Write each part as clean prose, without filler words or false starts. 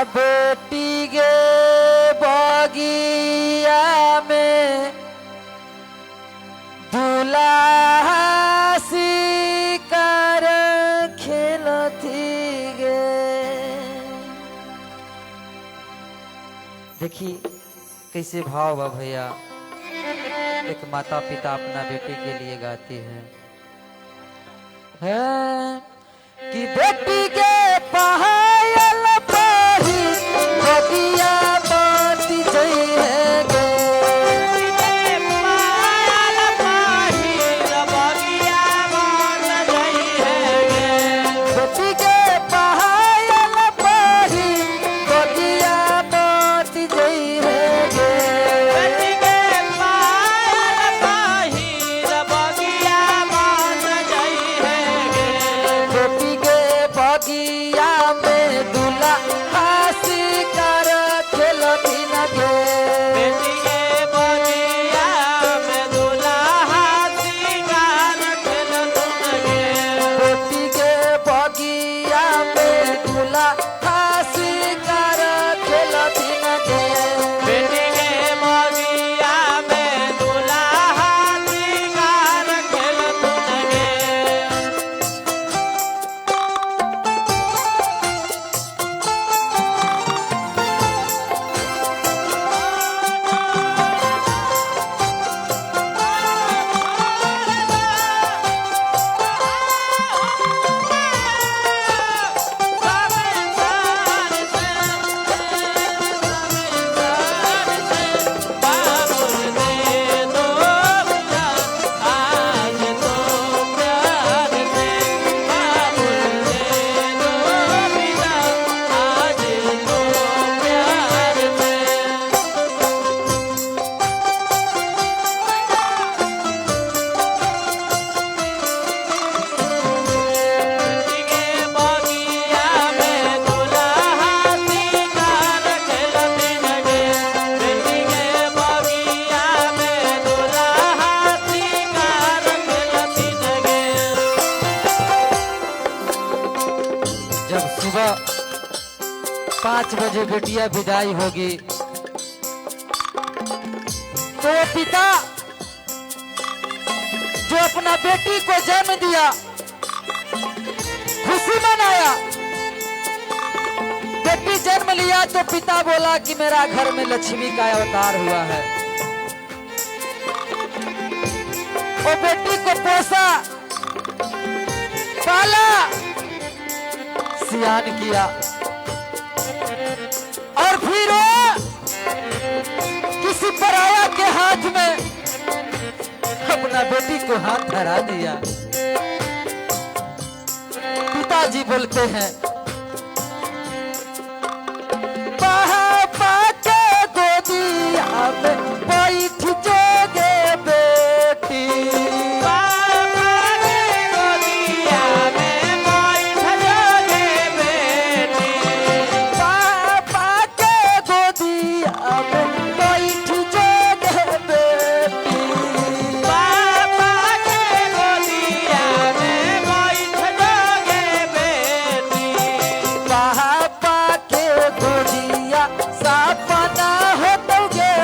बेटी गे बगिया में दुल्हा शिकार खेलती गे। देखिए कैसे भाव बा भैया, एक माता पिता अपना बेटी के लिए गाती है कि बेटी के पायल पाही बगिया बाती जई है गे। बेटी के पायल पाही बगिया बाती जई है गे। बेटी के बगिया में दुल्हा शिकार खेलती न गे। बेटी के बगिया में दुल्हा शिकार खेलती न गे। जब सुबह 5 बजे बेटिया विदाई होगी तो पिता जो अपना बेटी को जन्म दिया खुशी मनाया। बेटी जन्म लिया तो पिता बोला कि मेरा घर में लक्ष्मी का अवतार हुआ है। वो बेटी को पोसा पाला सियान किया और फिर वो किसी पराया के हाथ में अपना बेटी को हाथ धरा दिया। पिताजी बोलते हैं पापा के गोदिया में बैठ जोगे बेटी। सपना हो तो गे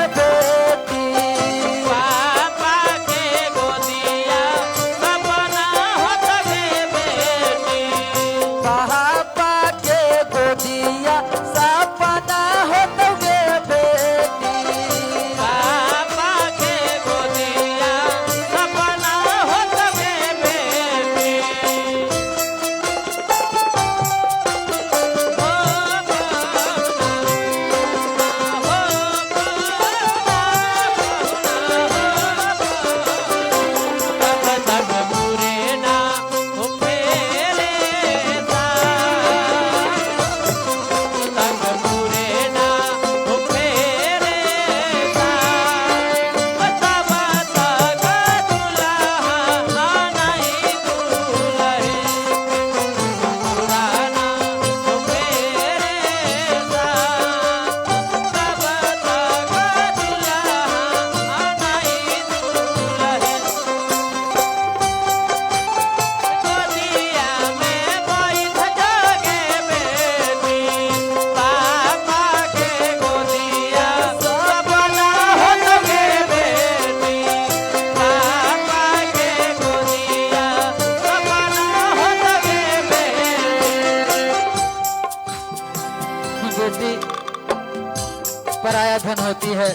पराया धन होती है।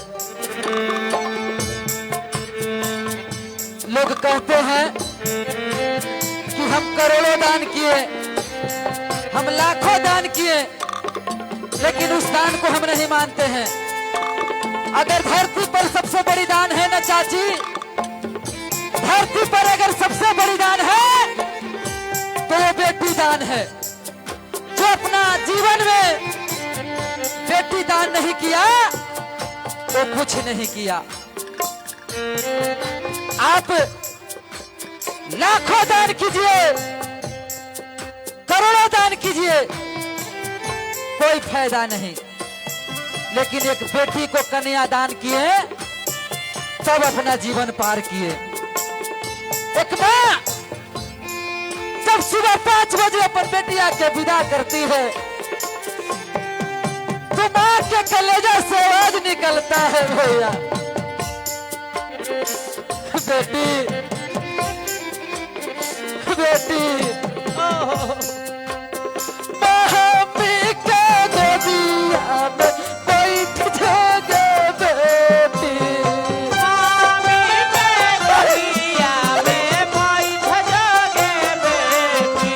लोग कहते हैं कि हम करोड़ों दान किए, हम लाखों दान किए, लेकिन उस दान को हम नहीं मानते हैं। अगर धरती पर सबसे बड़ी दान है ना चाची, धरती पर अगर सबसे बड़ी दान है तो वो बेटी दान है। जो अपना जीवन में बेटी दान नहीं किया वो कुछ नहीं किया। आप लाखों दान कीजिए, करोड़ों दान कीजिए, कोई फायदा नहीं। लेकिन एक बेटी को कन्या दान किए तब अपना जीवन पार किए। एक माँ जब सुबह 5 बजे अपन बेटिया के विदा करती है तो माँ के कलेजा से आवाज निकलता है, भैया बेटी बेटी मम्मी के गोदिया में बैठ जाओगे बेटी, मम्मी के गोदिया में बैठ जाओगे बेटी,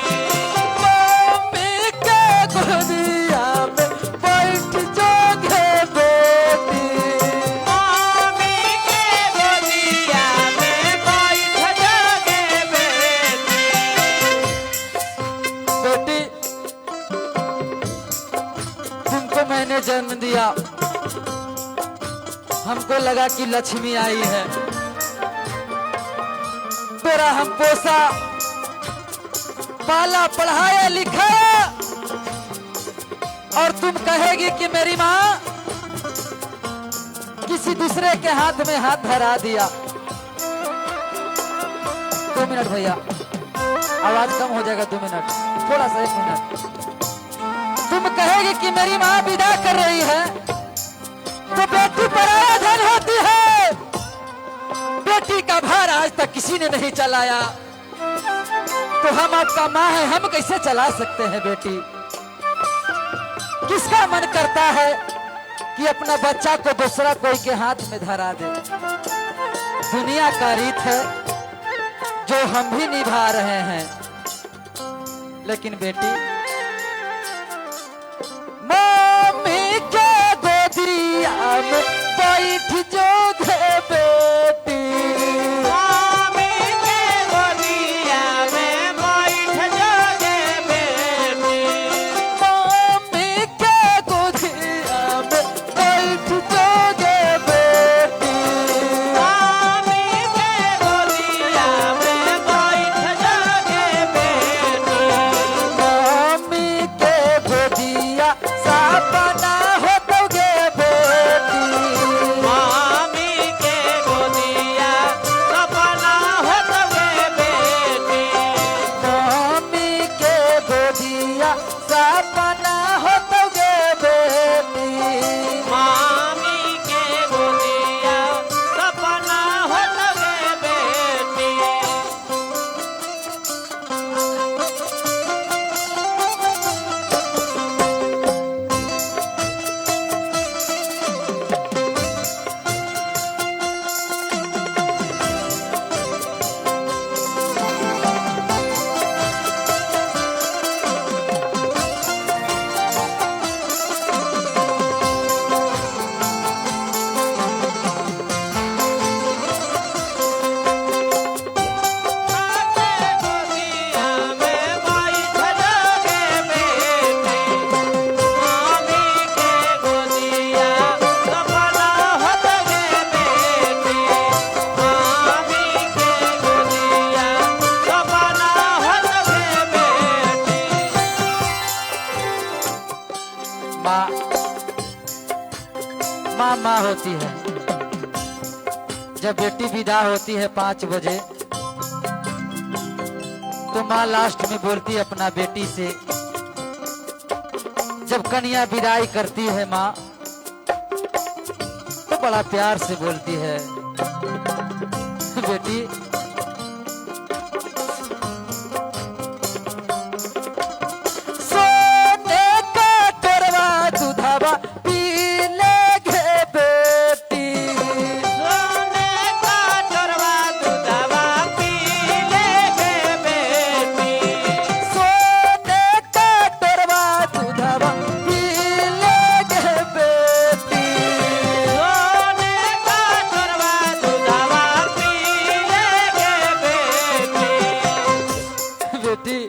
मम्मी के गोदिया में बैठ जाओगे बेटी, मम्मी के गोदिया में बैठ जाओगे बेटी। बेटी तुमको मैंने जन्म दिया, हमको लगा कि लक्ष्मी आई है, तेरा हम पोसा पाला पढ़ाया लिखाया, और तुम कहेगी कि मेरी माँ किसी दूसरे के हाथ में हाथ धरा दिया। 2 मिनट भैया, आवाज कम हो जाएगा, 2 मिनट, थोड़ा सा 1 मिनट। तुम कहेगी कि मेरी माँ विदा कर रही है तो बेटी पराया धन होती है। बेटी का भार आज तक किसी ने नहीं चलाया, तो हम आपका माँ है, हम कैसे चला सकते हैं बेटी। किसका मन करता है कि अपना बच्चा को दूसरा कोई के हाथ में धरा दे। दुनिया का रीत है जो हम भी निभा रहे हैं। लेकिन बेटी मम्मी के गोदिया में बैठ जाओगे बेटी, मम्मी के गोदिया में बैठ जाओगे बेटी, मम्मी के गोदिया में बैठ जाओगे बेटी, मम्मी के गोदिया में बैठ जाओगे बेटी, मम्मी के गोदिया सपना होतोगे बेटी, मम्मी के गोदिया सपना होतोगे बेटी, मम्मी के गोदिया सपना होतोगे बेटी। मम्मी के गोदिया सपना होतोगे बेटी। माँ माँ माँ होती है। जब बेटी विदा होती है 5 बजे तो माँ लास्ट में बोलती है अपना बेटी से। जब कन्या विदाई करती है माँ तो बड़ा प्यार से बोलती है, बेटी सोने का टोरवा दूधवा पी लेगे बेटी,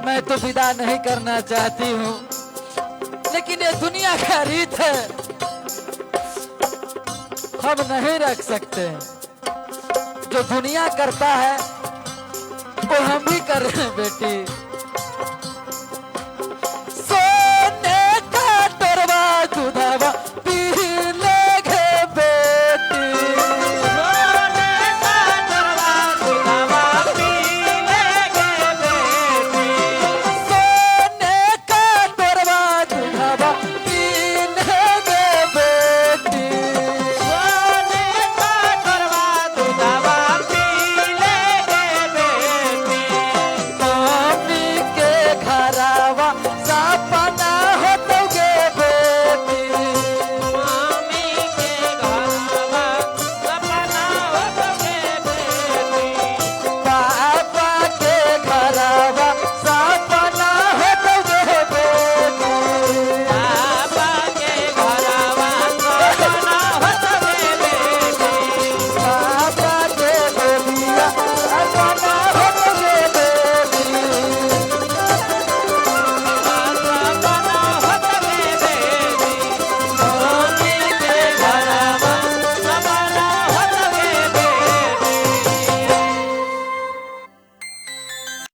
मैं तो विदा नहीं करना चाहती हूँ, लेकिन ये दुनिया का रीत है, हम नहीं रख सकते। जो दुनिया करता है वो हम भी कर रहे हैं बेटी।